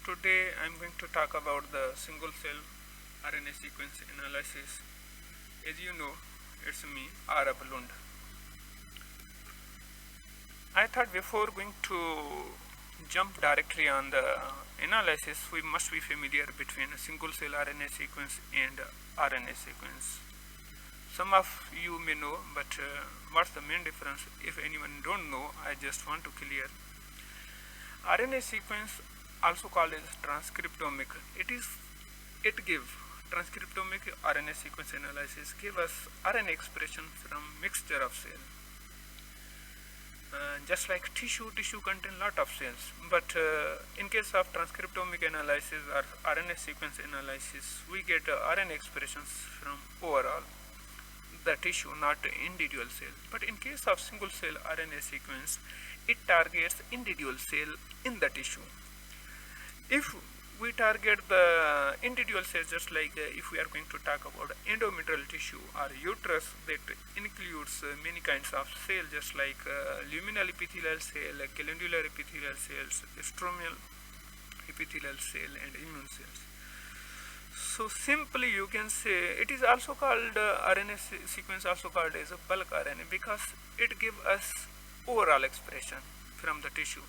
today I'm going to talk about the single-cell RNA sequence analysis. As you know, it's me, R. Lund. I thought before going to jump directly on the analysis, we must be familiar between a single-cell RNA sequence and RNA sequence. Some of you may know, but what's the main difference? If anyone don't know, I just want to clear. RNA sequence, also called as transcriptomic, it gives transcriptomic RNA sequence analysis give us RNA expression from mixture of cells. Just like tissue contain lot of cells, but in case of transcriptomic analysis or RNA sequence analysis, we get RNA expressions from overall the tissue, not individual cell. But in case of single cell RNA sequence, it targets individual cell in the tissue. If we target the individual cells, just like if we are going to talk about endometrial tissue or uterus, that includes many kinds of cells, just like luminal epithelial cell, glandular epithelial cells, stromal epithelial cell, and immune cells. So simply you can say it is also called RNA sequence, also called as a bulk RNA, because it gives us overall expression from the tissue.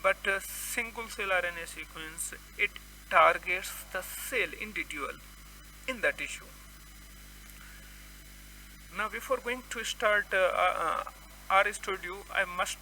But single cell RNA sequence, it targets the cell individual in the tissue. Now before going to start R studio, I must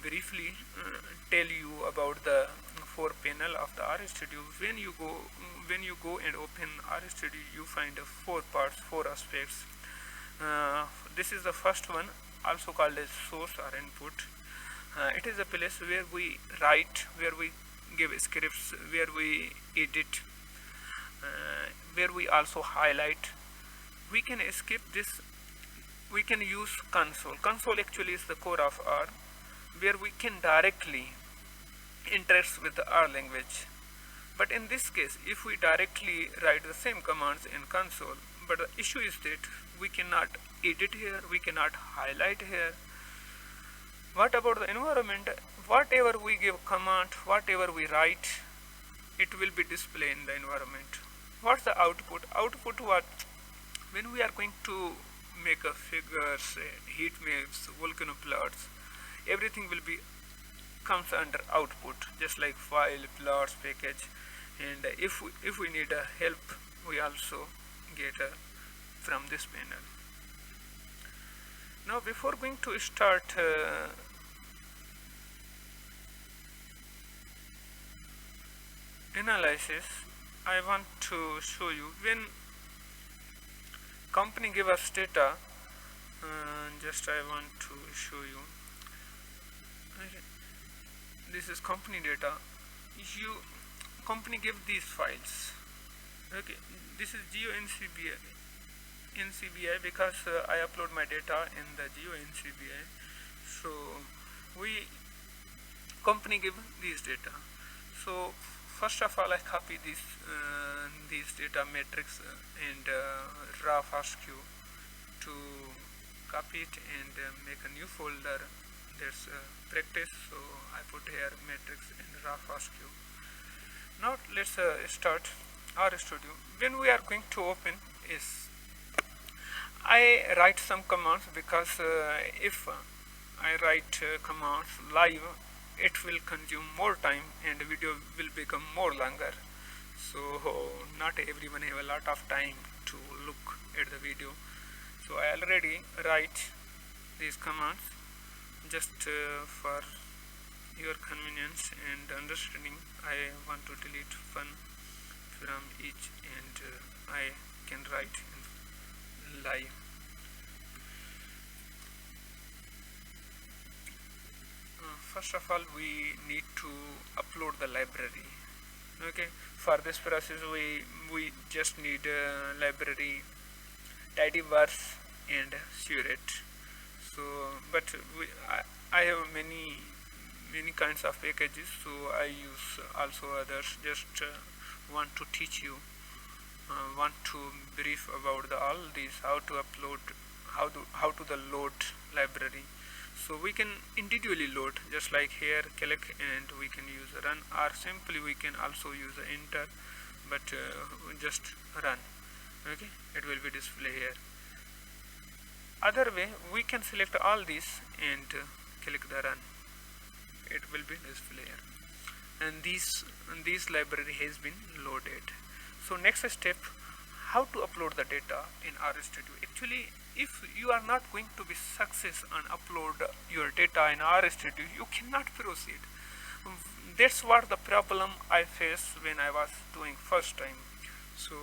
briefly tell you about the four panel of the R studio. When you go and open R studio, you find four parts, four aspects. This is the first one, also called as source or input. It is a place where we write, where we give scripts, where we edit, where we also highlight. We can skip this. We can use console. Console actually is the core of R, where we can directly interact with the R language. But in this case, if we directly write the same commands in console, but the issue is that we cannot edit here, we cannot highlight here. What about the environment? Whatever we give command, whatever we write, it will be displayed in the environment. What's the output? Output what? When we are going to make a figures, heat maps, volcano plots, everything will be comes under output, just like file, plots, package. And if we need help, we also get from this panel. Now before going to start analysis, I want to show you when company give us data. Just I want to show you. This is company data. Company give these files. Okay, this is NCBI because I upload my data in the NCBI. So company give these data. So first of all, I copy these data matrix and raw FASTQ to copy it and make a new folder. There's practice, so I put here matrix and raw FASTQ. Now let's start R studio. When we are going to open is, I write some commands because if I write commands live, it will consume more time and the video will become more longer. So not everyone have a lot of time to look at the video. So I already write these commands just for your convenience and understanding. I want to delete one from each and I can write in live. First of all, we need to upload the library. Okay, for this process we just need library tidyverse and Seurat. So but I have many kinds of packages, so I use also others. Just want to teach you, want to brief about all these, how to upload, how to the load library. So we can individually load, just like here click and we can use run, or simply we can also use enter, but just run. Okay, it will be display here. Other way, we can select all these and click the run, it will be display here, and this library has been loaded. So next step, how to upload the data in RStudio. Actually, if you are not going to be success on upload your data in RStudio, you cannot proceed. That's what the problem I faced when I was doing first time. So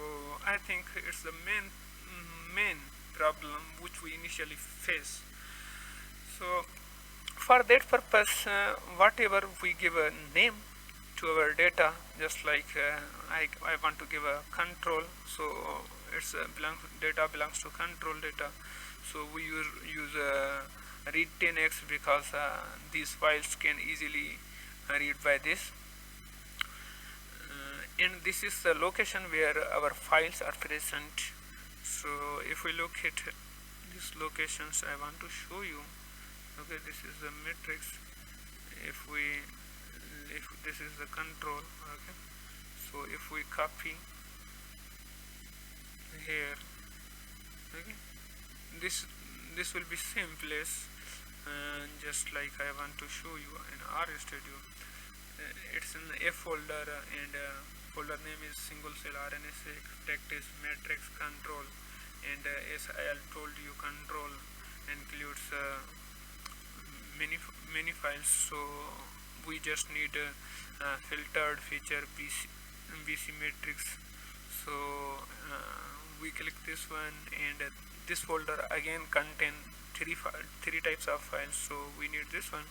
I think it's the main problem which we initially face. So for that purpose, whatever we give a name to our data, just like I want to give a control, so it's data belongs to control data, so we use read 10x because these files can easily read by this, and this is the location where our files are present. So if we look at these locations, I want to show you. Okay, this is the matrix. If this is the control, okay, so if we copy here, okay, this will be same place, just like I want to show you in RStudio. It's in a folder, and folder name is Single-cell RNA-seq, text is matrix control, and as I told you, control includes many files, so we just need filtered feature BC matrix. So we click this one, and this folder again contain three types of files, so we need this one.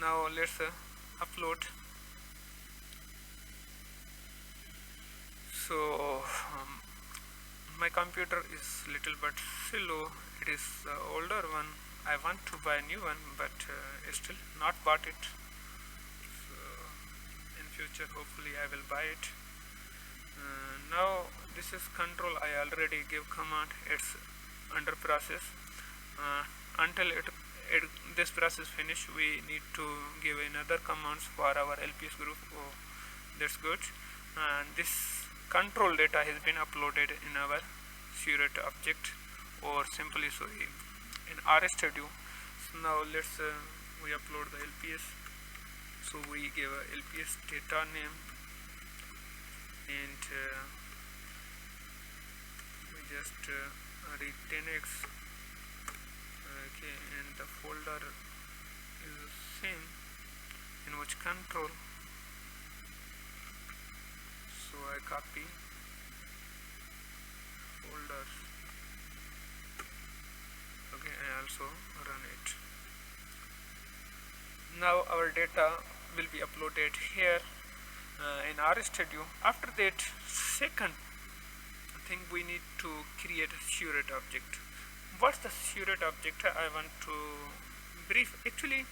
Now let's upload. So my computer is little bit slow, it is the older one. I want to buy a new one, but still not bought it. So in future hopefully I will buy it. Now this is control, I already give command, it's under process. Until this process finish, we need to give another commands for our LPS group. Oh, that's good. And this control data has been uploaded in our Seurat object, or simply so in RStudio. So now let's we upload the LPS. So we give a LPS data name, and we just read 10x. Okay, and the folder is the same in which control. So I copy folders. Okay, I also run it. Now our data will be uploaded here in RStudio. After that, second thing, we need to create a Seurat object. What's the Seurat object? I want to brief. Actually,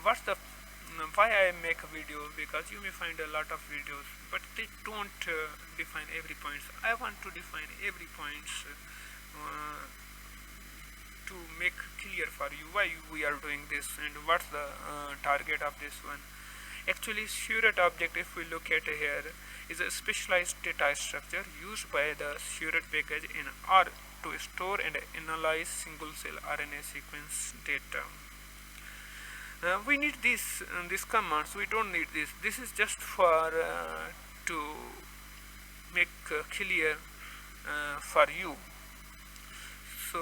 what's the why I make a video, because you may find a lot of videos, but they don't define every point. I want to define every point to make clear for you why we are doing this and what's the target of this one. Actually, Seurat object, if we look at here, is a specialized data structure used by the Seurat package in R to store and analyze single-cell RNA sequence data. We need these commands. We don't need this. This is just for to make clear for you. So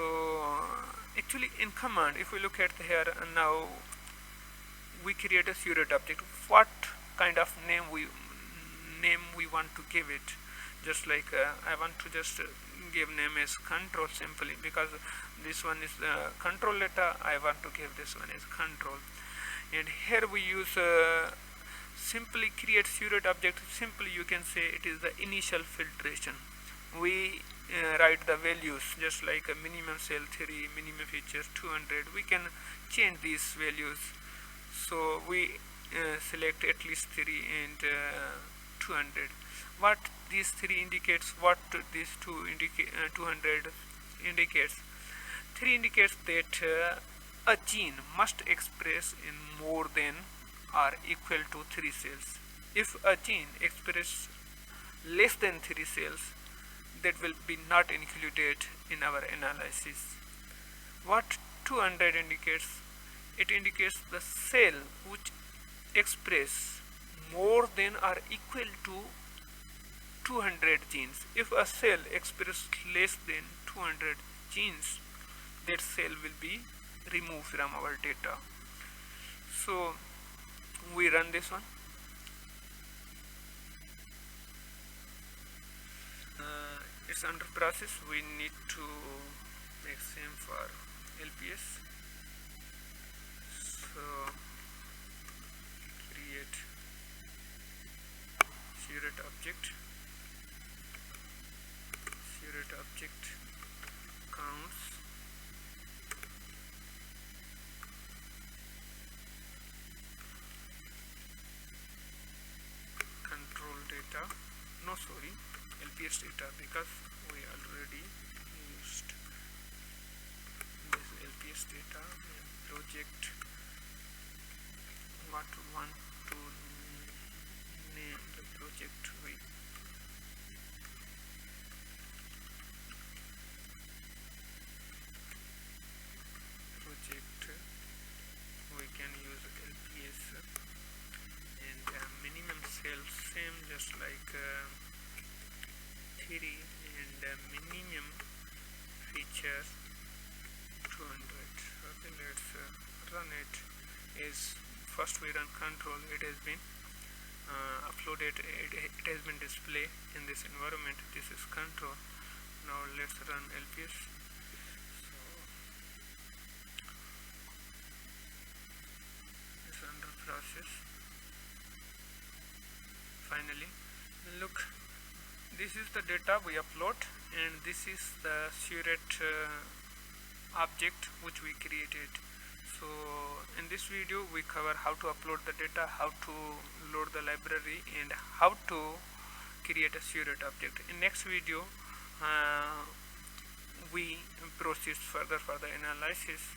actually, in command, if we look at here, now we create a Seurat object. What kind of name we want to give it? Just like I want to just give name as control simply, because this one is the control data. I want to give this one as control. And here we use simply create Seurat object. Simply you can say it is the initial filtration. We write the values, just like a minimum cell 3, minimum feature 200. We can change these values. So we select at least 3 and 200. What these 3 indicates, what these 200 indicates. 3 indicates that a gene must express in more than or equal to 3 cells. If a gene expresses less than 3 cells, that will be not included in our analysis. What 200 indicates? It indicates the cell which express more than or equal to 200 genes. If a cell expresses less than 200 genes, that cell will be removed from our data. So we run this one. It's under process. We need to make same for LPS. So create Seurat object. Seurat object counts control data. No, sorry, LPS data, because we already used this LPS data and project. What we want to name the project with project, we can use LPS and minimum cell same just like 3 and minimum features 200. Okay, let's run it. Is first we run control. It has been uploaded. It has been displayed in this environment. This is control. Now let's run LPS. So it's under process. Finally, look, this is the data we upload, and this is the Seurat object which we created. So in this video we cover how to upload the data, how to load the library, and how to create a Seurat object. In next video we proceed further for the analysis.